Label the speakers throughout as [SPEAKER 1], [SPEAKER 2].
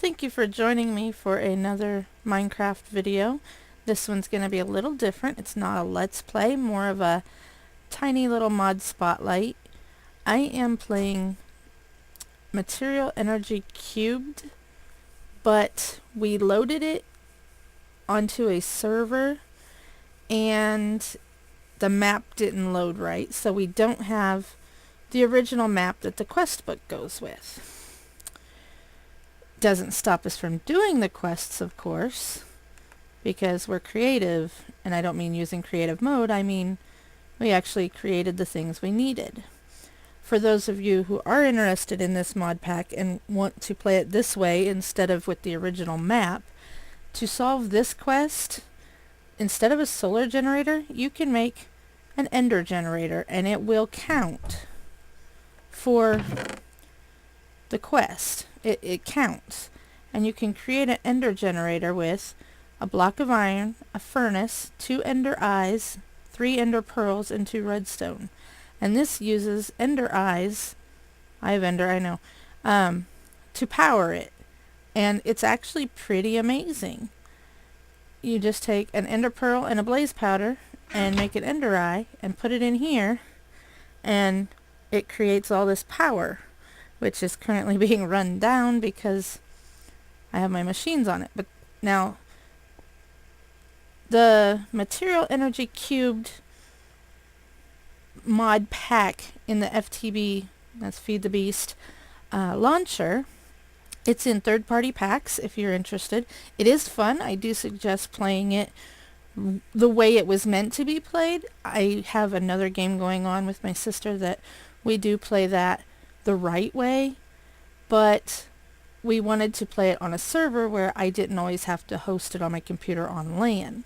[SPEAKER 1] Thank you for joining me for another Minecraft video. This one's going to be a little different. It's not a Let's Play, more of a tiny little mod spotlight. I am playing Material Energy Cubed, but we loaded it onto a server and the map didn't load right, so we don't have the original map that the quest book goes with. Doesn't stop us from doing the quests, of course, because we're creative, and I don't mean using creative mode, I mean we actually created the things we needed. For those of you who are interested in this mod pack and want to play it this way instead of with the original map, to solve this quest, instead of a solar generator, you can make an ender generator, and it will count for the quest. It counts. And you can create an ender generator with a block of iron, a furnace, 2 ender eyes, 3 ender pearls, and 2 redstone. And this uses ender eyes, I have ender, I know, to power it. And it's actually pretty amazing. You just take an ender pearl and a blaze powder and make an ender eye and put it in here, and it creates all this power, which is currently being run down because I have my machines on it. But now, the Material Energy Cubed mod pack in the FTB, that's Feed the Beast, launcher, it's in Third Party Packs if you're interested. It is fun. I do suggest playing it the way it was meant to be played. I have another game going on with my sister that we do play that the right way, but we wanted to play it on a server where I didn't always have to host it on my computer on LAN.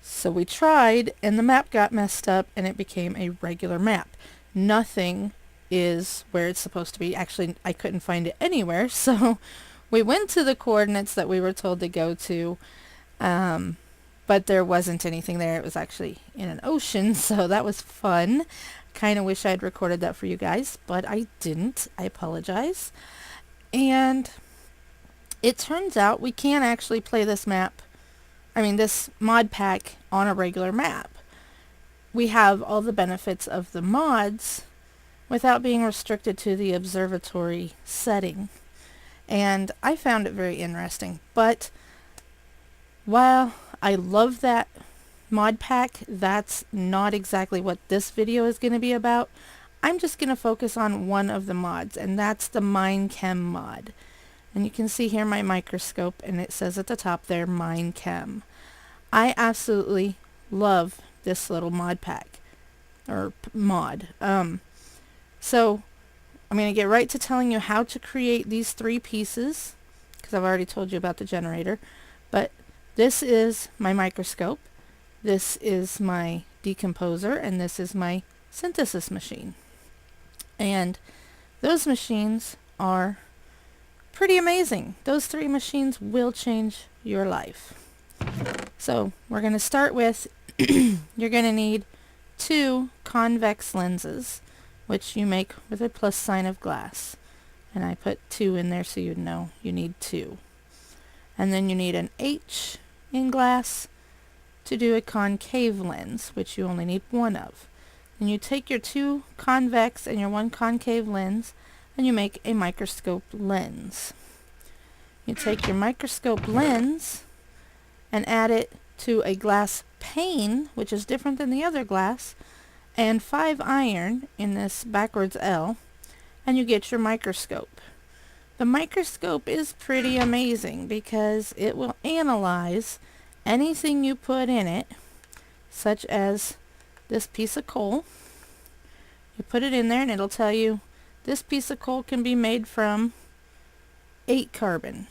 [SPEAKER 1] So we tried, and the map got messed up, and it became a regular map. Nothing is where it's supposed to be. Actually, I couldn't find it anywhere, so we went to the coordinates that we were told to go to, but there wasn't anything there. It was actually in an ocean, so that was fun. Kind of wish I'd recorded that for you guys, but I didn't. I apologize. And it turns out we can actually play this this mod pack on a regular map. We have all the benefits of the mods without being restricted to the observatory setting. And I found it very interesting. But while I love that mod pack, that's not exactly what this video is going to be about. I'm just going to focus on one of the mods, and that's the MineChem mod. And you can see here my microscope, and it says at the top there, MineChem. I absolutely love this little mod pack, or mod. So I'm going to get right to telling you how to create these 3 pieces, because I've already told you about the generator. But this is my microscope, this is my decomposer, and this is my synthesis machine. And those machines are pretty amazing. Those 3 machines will change your life. So we're going to start with, you're going to need 2 convex lenses, which you make with a plus sign of glass. And I put 2 in there so you'd know you need 2. And then you need an H in glass to do a concave lens, which you only need 1 of. And you take your 2 convex and your 1 concave lens, and you make a microscope lens. You take your microscope lens and add it to a glass pane, which is different than the other glass, and 5 iron in this backwards L, and you get your microscope. The microscope is pretty amazing because it will analyze anything you put in it, such as this piece of coal. You put it in there and it'll tell you this piece of coal can be made from 8 carbon.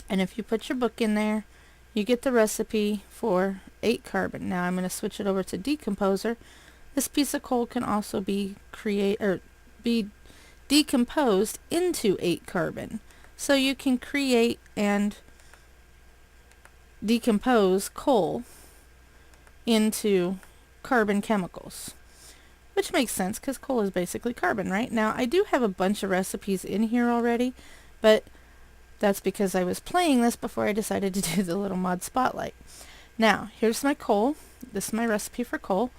[SPEAKER 1] And if you put your book in there, you get the recipe for 8 carbon. Now I'm going to switch it over to Decomposer. This piece of coal can also be decomposed into 8 carbon. So you can create and decompose coal into carbon chemicals, which makes sense because coal is basically carbon, right? Now I do have a bunch of recipes in here already, but That's because I was playing this before I decided to do the little mod spotlight. Now, here's my coal. This is my recipe for coal.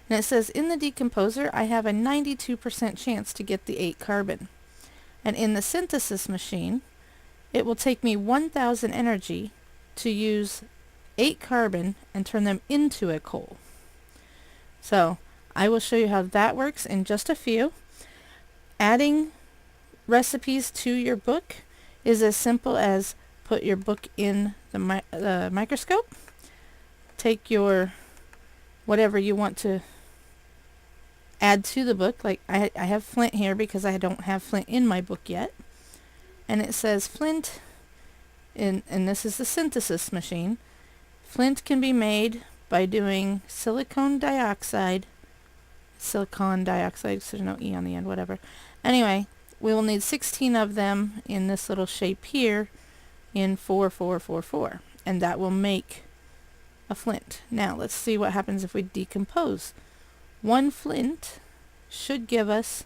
[SPEAKER 1] And it says in the decomposer, I have a 92% chance to get the 8 carbon. And in the synthesis machine, it will take me 1000 energy to use 8 carbon and turn them into a coal. So I will show you how that works in just a few. Adding recipes to your book is as simple as put your book in the microscope, take your whatever you want to add to the book, like I have flint here because I don't have flint in my book yet, and it says flint, and this is the synthesis machine. Flint can be made by doing silicon dioxide, so there's no E on the end, whatever. Anyway, we will need 16 of them in this little shape here in 4, 4, 4, 4, and that will make a flint. Now let's see what happens if we decompose. 1 flint should give us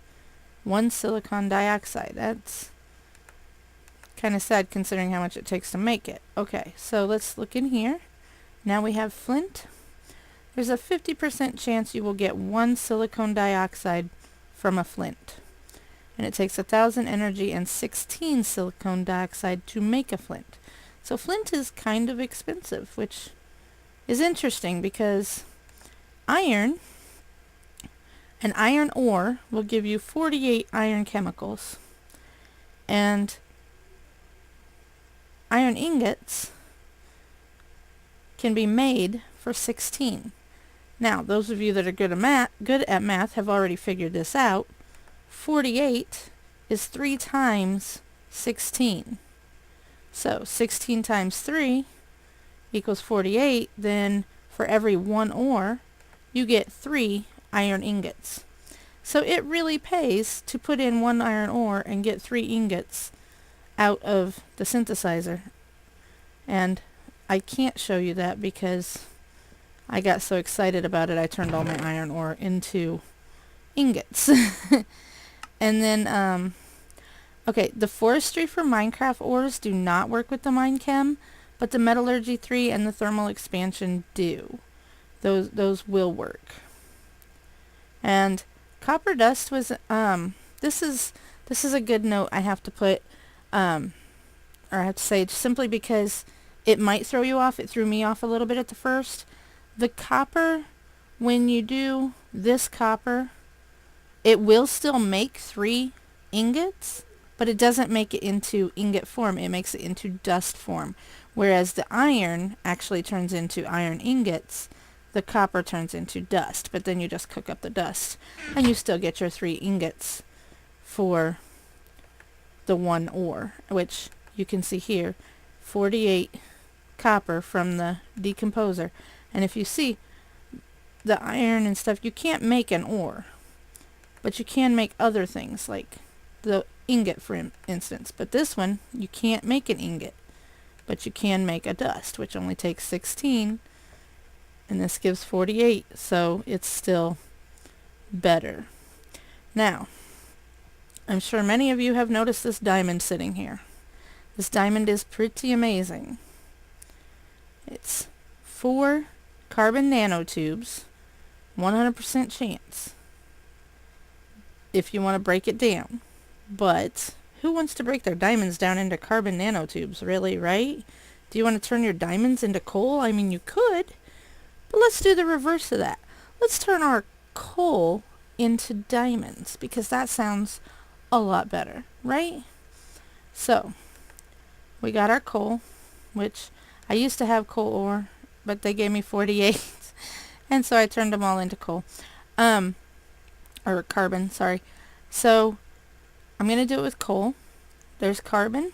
[SPEAKER 1] 1 silicon dioxide. That's kind of sad considering how much it takes to make it. Okay, so let's look in here. Now we have flint. There's a 50% chance you will get 1 silicon dioxide from a flint. And it takes 1000 energy and 16 silicon dioxide to make a flint. So flint is kind of expensive, which is interesting because iron, an iron ore will give you 48 iron chemicals, and iron ingots can be made for 16. Now, those of you that are good at math have already figured this out. 48 is 3 times 16. So 16 times 3 equals 48. Then for every 1 ore, you get 3 iron ingots. So it really pays to put in 1 iron ore and get 3 ingots out of the synthesizer. And I can't show you that because I got so excited about it I turned all my iron ore into ingots. And then, okay, the forestry for Minecraft ores do not work with the MineChem, but the Metallurgy 3 and the thermal expansion do. Those will work. And copper dust was, this is a good note I have to put, or I have to say, simply because it might throw you off. It threw me off a little bit at the first. The copper, when you do this copper, it will still make 3 ingots, but it doesn't make it into ingot form. It makes it into dust form. Whereas the iron actually turns into iron ingots, the copper turns into dust. But then you just cook up the dust, and you still get your 3 ingots for the 1 ore, which you can see here, 48 copper from the decomposer. And if you see the iron and stuff, you can't make an ore, but you can make other things like the ingot, for instance. But this one, you can't make an ingot, but you can make a dust, which only takes 16, and this gives 48, so it's still better. Now, I'm sure many of you have noticed this diamond sitting here. This diamond is pretty amazing. It's 4 carbon nanotubes, 100% chance, if you want to break it down. But who wants to break their diamonds down into carbon nanotubes, really, right? Do you want to turn your diamonds into coal? I mean, you could, but let's do the reverse of that. Let's turn our coal into diamonds, because that sounds a lot better, right? So, we got our coal, which I used to have coal ore, but they gave me 48, and so I turned them all into coal. Or carbon, sorry. So I'm going to do it with coal. There's carbon.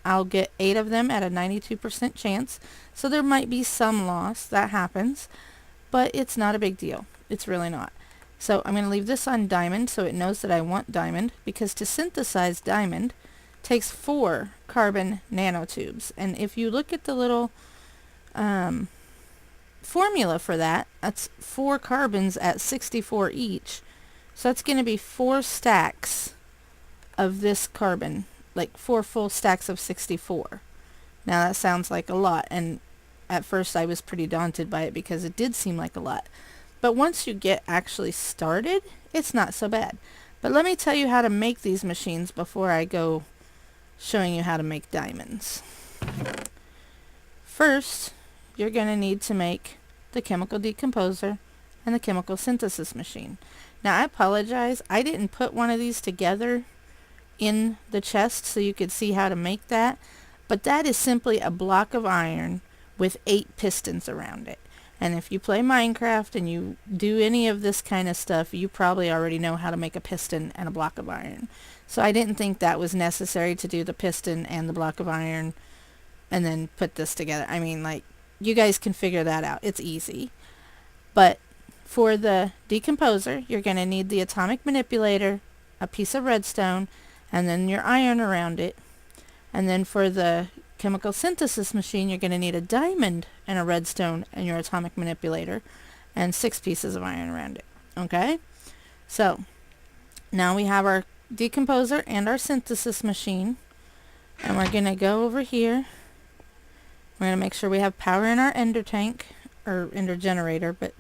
[SPEAKER 1] I'll get 8 of them at a 92% chance. So there might be some loss. That happens. But it's not a big deal. It's really not. So I'm going to leave this on diamond so it knows that I want diamond, because to synthesize diamond takes 4 carbon nanotubes. And if you look at the little formula for that, that's 4 carbons at 64 each. So that's going to be 4 stacks of this carbon like 4 full stacks of 64. Now that sounds like a lot, and at first I was pretty daunted by it because it did seem like a lot. But once you get actually started, it's not so bad. But let me tell you how to make these machines before I go showing you how to make diamonds. First, you're going to need to make the chemical decomposer and the chemical synthesis machine. Now I apologize, I didn't put one of these together in the chest so you could see how to make that, but that is simply a block of iron with 8 pistons around it. And if you play Minecraft and you do any of this kind of stuff, you probably already know how to make a piston and a block of iron. So I didn't think that was necessary to do the piston and the block of iron and then put this together. I mean, like, you guys can figure that out. It's easy. But for the decomposer, you're going to need the atomic manipulator, a piece of redstone, and then your iron around it. And then for the chemical synthesis machine, you're going to need a diamond and a redstone and your atomic manipulator and 6 pieces of iron around it. Okay? So, now we have our decomposer and our synthesis machine. And we're going to go over here. We're going to make sure we have power in our ender tank, or ender generator, but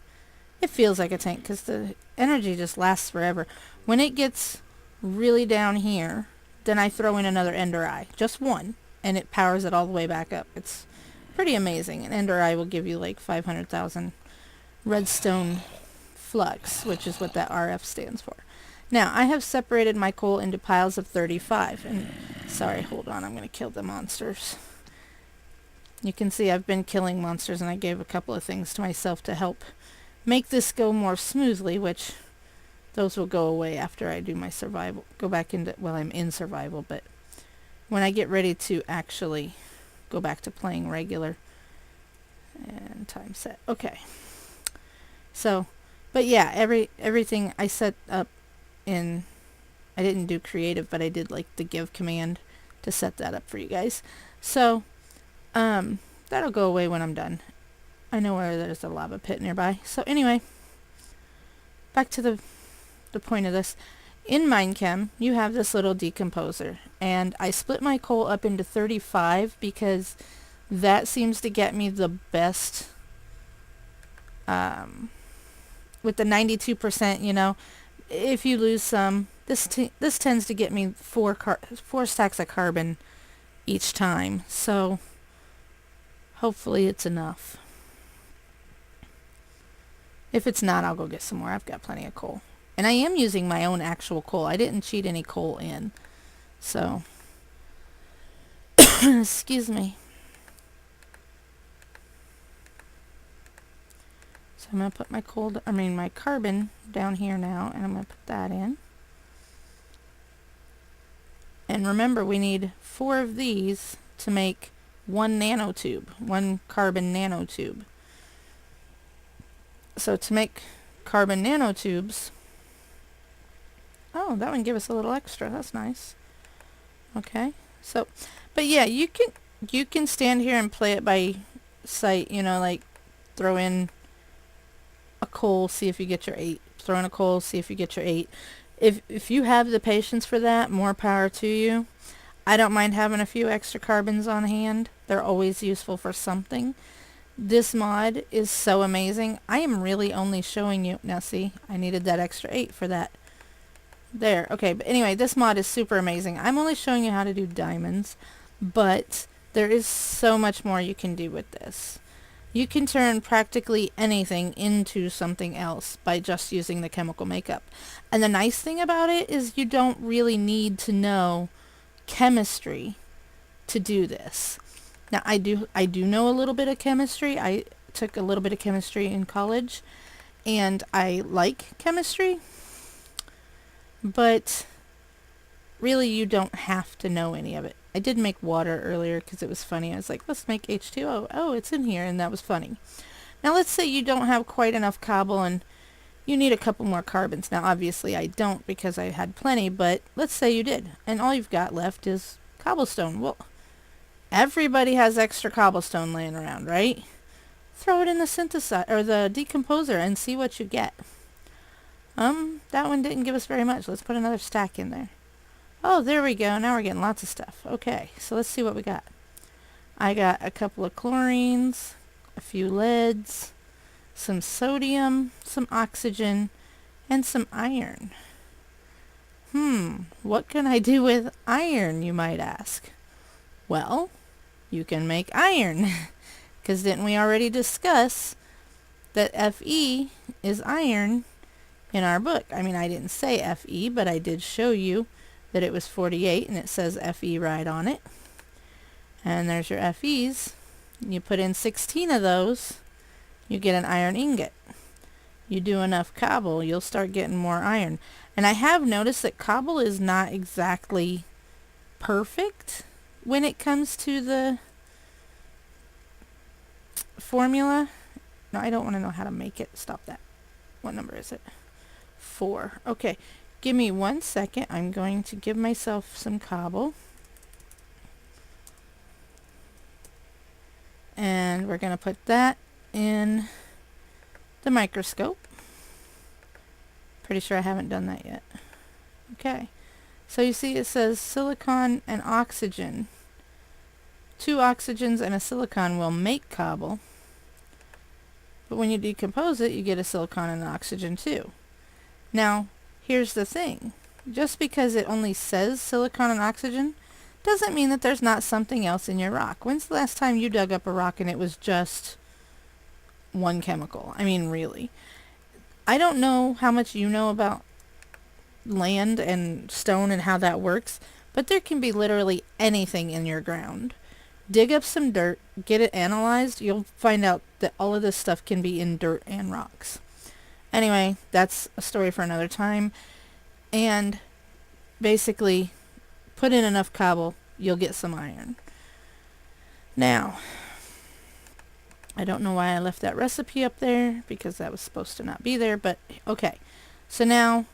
[SPEAKER 1] it feels like a tank because the energy just lasts forever. When it gets really down here, then I throw in another ender eye, just one, and it powers it all the way back up. It's pretty amazing. An ender eye will give you like 500,000 redstone flux, which is what that RF stands for. Now, I have separated my coal into piles of 35, and sorry, hold on, I'm going to kill the monsters. You can see I've been killing monsters, and I gave a couple of things to myself to help make this go more smoothly, which those will go away after I do my survival. Go back into, well, I'm in survival, but when I get ready to actually go back to playing regular. And time set. Okay. So, but yeah, everything I set up in, I didn't do creative, but I did like the give command to set that up for you guys. So, that'll go away when I'm done. I know where there's a lava pit nearby. So anyway, back to the point of this. In MineChem, you have this little decomposer, and I split my coal up into 35 because that seems to get me the best, with the 92%, you know, if you lose some, this tends to get me 4 stacks of carbon each time, so hopefully it's enough. If it's not, I'll go get some more. I've got plenty of coal. And I am using my own actual coal. I didn't cheat any coal in. So, excuse me. So I'm going to put my my carbon down here now, and I'm going to put that in. And remember, we need 4 of these to make 1 nanotube, 1 carbon nanotube. So to make carbon nanotubes, oh, that one gave us a little extra. That's nice. Okay. So, but yeah, you can stand here and play it by sight, you know, like throw in a coal, see if you get your 8. Throw in a coal, see if you get your 8. If you have the patience for that, more power to you. I don't mind having a few extra carbons on hand. They're always useful for something. This mod is so amazing. I am really only showing you, now see, I needed that extra 8 for that. There, okay, but anyway, this mod is super amazing. I'm only showing you how to do diamonds, but there is so much more you can do with this. You can turn practically anything into something else by just using the chemical makeup. And the nice thing about it is you don't really need to know chemistry to do this. Now, I do know a little bit of chemistry. I took a little bit of chemistry in college, and I like chemistry, but really you don't have to know any of it. I did make water earlier because it was funny. I was like, let's make H2O. Oh, it's in here, and that was funny. Now, let's say you don't have quite enough cobble and you need a couple more carbons. Now, obviously, I don't because I had plenty, but let's say you did, and all you've got left is cobblestone. Well, everybody has extra cobblestone laying around, right? Throw it in the synthesizer or the decomposer and see what you get. That one didn't give us very much. Let's put another stack in there. Oh, there we go. Now we're getting lots of stuff. Okay, so let's see what we got. I got a couple of chlorines, a few leads, some sodium, some oxygen, and some iron. What can I do with iron, you might ask? Well, you can make iron. Because didn't we already discuss that Fe is iron in our book? I mean, I didn't say Fe, but I did show you that it was 48, and it says Fe right on it. And there's your Fe's. You put in 16 of those, you get an iron ingot. You do enough cobble, you'll start getting more iron. And I have noticed that cobble is not exactly perfect when it comes to the formula. No, I don't want to know how to make it. Stop that. What number is it? 4. Okay, give me 1 second. I'm going to give myself some cobble. And we're going to put that in the microscope. Pretty sure I haven't done that yet. Okay, so you see it says silicon and oxygen. 2 oxygens and a silicon will make cobble. But when you decompose it, you get a silicon and an oxygen too. Now, here's the thing. Just because it only says silicon and oxygen doesn't mean that there's not something else in your rock. When's the last time you dug up a rock and it was just one chemical? I mean, really. I don't know how much you know about land and stone and how that works, but there can be literally anything in your ground. Dig up some dirt, get it analyzed, you'll find out that all of this stuff can be in dirt and rocks. Anyway, that's a story for another time. And basically, put in enough cobble, you'll get some iron. Now, I don't know why I left that recipe up there, because that was supposed to not be there, but okay. So now,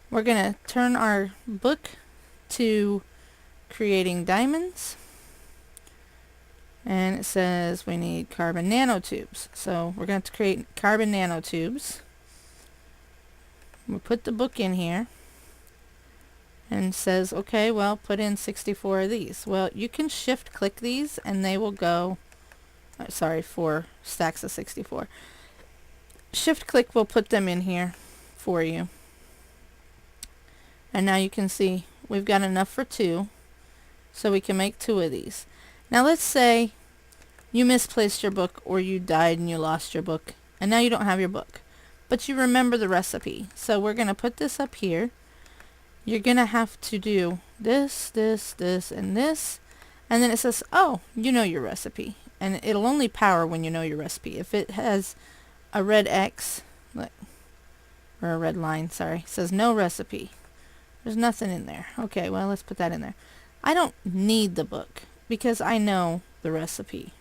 [SPEAKER 1] we're going to turn our book to creating diamonds. And it says we need carbon nanotubes. So we're going to create carbon nanotubes. We'll put the book in here. And says, okay, well, put in 64 of these. Well, you can shift click these and they will go, 4 stacks of 64. Shift click will put them in here for you. And now you can see we've got enough for 2. So we can make 2 of these. Now let's say you misplaced your book, or you died and you lost your book, and now you don't have your book. But you remember the recipe. So we're going to put this up here. You're going to have to do this, this, this, and this. And then it says, oh, you know your recipe. And it'll only power when you know your recipe. If it has a red X, or a red line, sorry, it says no recipe. There's nothing in there. Okay, well, let's put that in there. I don't need the book because I know the recipe.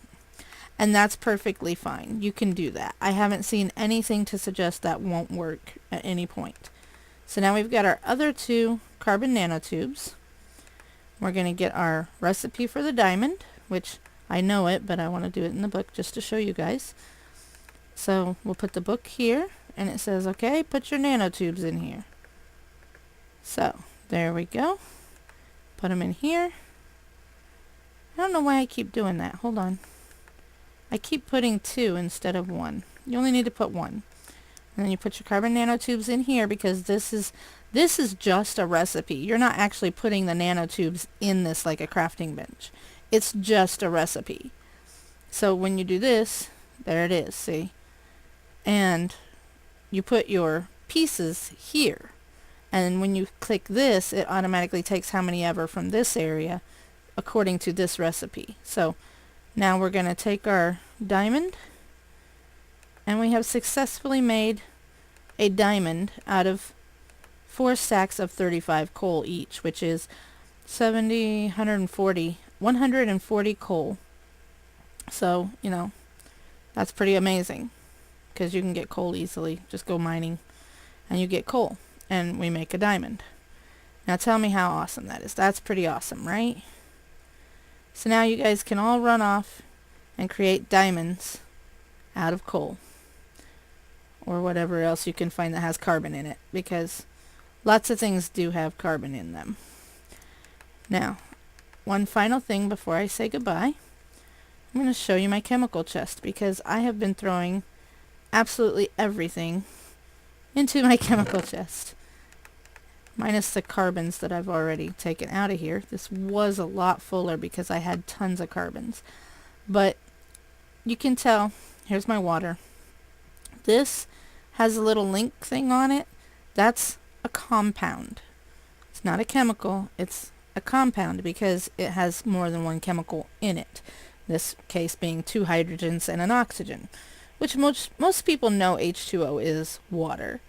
[SPEAKER 1] And that's perfectly fine. You can do that. I haven't seen anything to suggest that won't work at any point. So now we've got our other 2 carbon nanotubes. We're going to get our recipe for the diamond, which I know it, but I want to do it in the book just to show you guys. So we'll put the book here, and it says, okay, put your nanotubes in here. So there we go. Put them in here. I don't know why I keep doing that. Hold on. I keep putting 2 instead of 1. You only need to put 1. And then you put your carbon nanotubes in here, because this is just a recipe. You're not actually putting the nanotubes in this like a crafting bench. It's just a recipe. So when you do this, there it is, see? And you put your pieces here. And when you click this, it automatically takes how many ever from this area according to this recipe. So now we're going to take our diamond, and we have successfully made a diamond out of 4 stacks of 35 coal each, which is 70, 140 coal. So, you know, that's pretty amazing, because you can get coal easily. Just go mining and you get coal, and we make a diamond. Now tell me how awesome that is. That's pretty awesome, right? So now you guys can all run off and create diamonds out of coal, or whatever else you can find that has carbon in it, because lots of things do have carbon in them. Now, one final thing before I say goodbye. I'm going to show you my chemical chest because I have been throwing absolutely everything into my chemical chest. Minus the carbons that I've already taken out of here. This was a lot fuller because I had tons of carbons. But you can tell, here's my water. This has a little link thing on it. That's a compound. It's not a chemical, it's a compound because it has more than one chemical in it. This case being 2 hydrogens and an oxygen, which most people know H2O is water.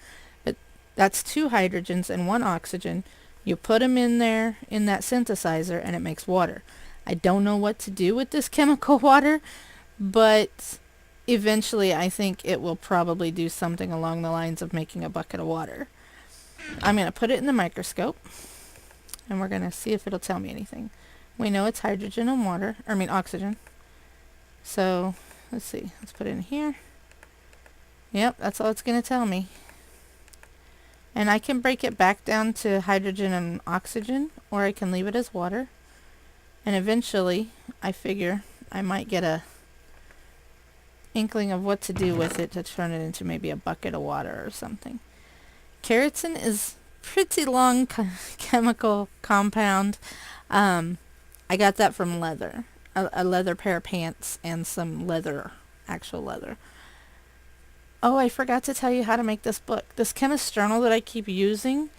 [SPEAKER 1] But that's 2 hydrogens and 1 oxygen. You put them in there in that synthesizer and it makes water. I don't know what to do with this chemical water, but eventually I think it will probably do something along the lines of making a bucket of water. I'm going to put it in the microscope and we're going to see if it'll tell me anything. We know it's hydrogen and water, oxygen. So let's see, let's put it in here. Yep, that's all it's going to tell me. And I can break it back down to hydrogen and oxygen, or I can leave it as water. And eventually, I figure I might get a inkling of what to do with it to turn it into maybe a bucket of water or something. Keratin is pretty long chemical compound. I got that from leather. A leather pair of pants and some leather, actual leather. Oh, I forgot to tell you how to make this book. This chemist journal that I keep using,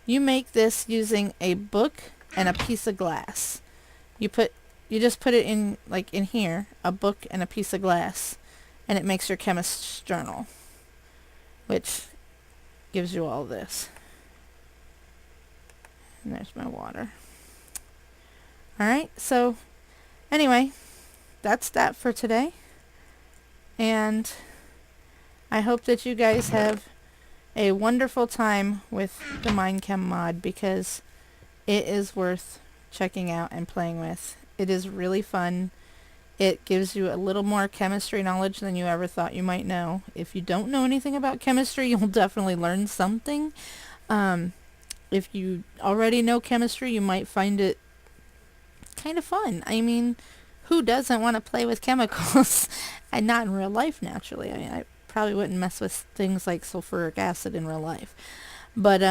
[SPEAKER 1] you make this using a book and a piece of glass. You just put it in, like in here, a book and a piece of glass, and it makes your chemist's journal, which gives you all this. And there's my water. Alright, so anyway, that's that for today. And I hope that you guys have a wonderful time with the MineChem mod because it is worth checking out and playing with. It is really fun. It gives you a little more chemistry knowledge than you ever thought you might know. If you don't know anything about chemistry, you'll definitely learn something. If you already know chemistry, you might find it kind of fun. I mean, who doesn't want to play with chemicals? And not in real life, naturally. I probably wouldn't mess with things like sulfuric acid in real life. But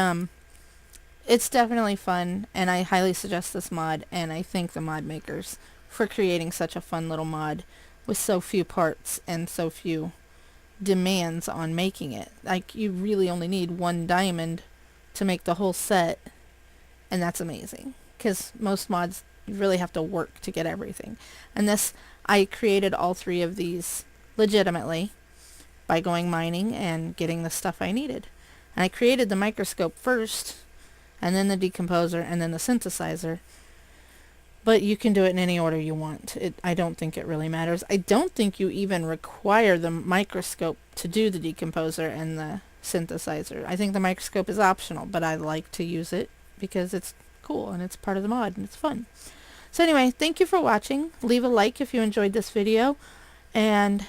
[SPEAKER 1] it's definitely fun, and I highly suggest this mod, and I thank the mod makers for creating such a fun little mod with so few parts and so few demands on making it. Like, you really only need 1 diamond to make the whole set, and that's amazing. Because most mods, you really have to work to get everything. And this, I created all 3 of these legitimately by going mining and getting the stuff I needed. And I created the microscope first, and then the decomposer, and then the synthesizer. But you can do it in any order you want. I don't think it really matters. I don't think you even require the microscope to do the decomposer and the synthesizer. I think the microscope is optional, but I like to use it because it's cool and it's part of the mod and it's fun. So anyway, thank you for watching. Leave a like if you enjoyed this video. And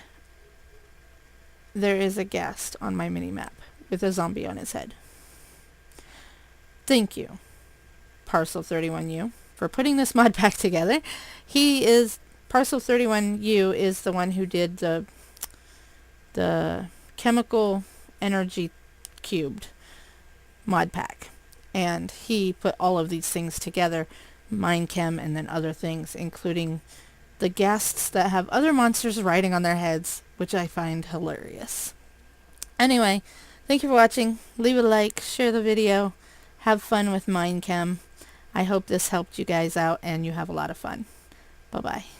[SPEAKER 1] there is a ghast on my mini-map with a zombie on his head. Thank you, Parcel 31U, for putting this mod pack together. Parcel 31U is the one who did the chemical energy cubed mod pack. And he put all of these things together, MineChem and then other things, including the ghasts that have other monsters riding on their heads, which I find hilarious. Anyway, thank you for watching. Leave a like, share the video, have fun with MineChem. I hope this helped you guys out and you have a lot of fun. Bye-bye.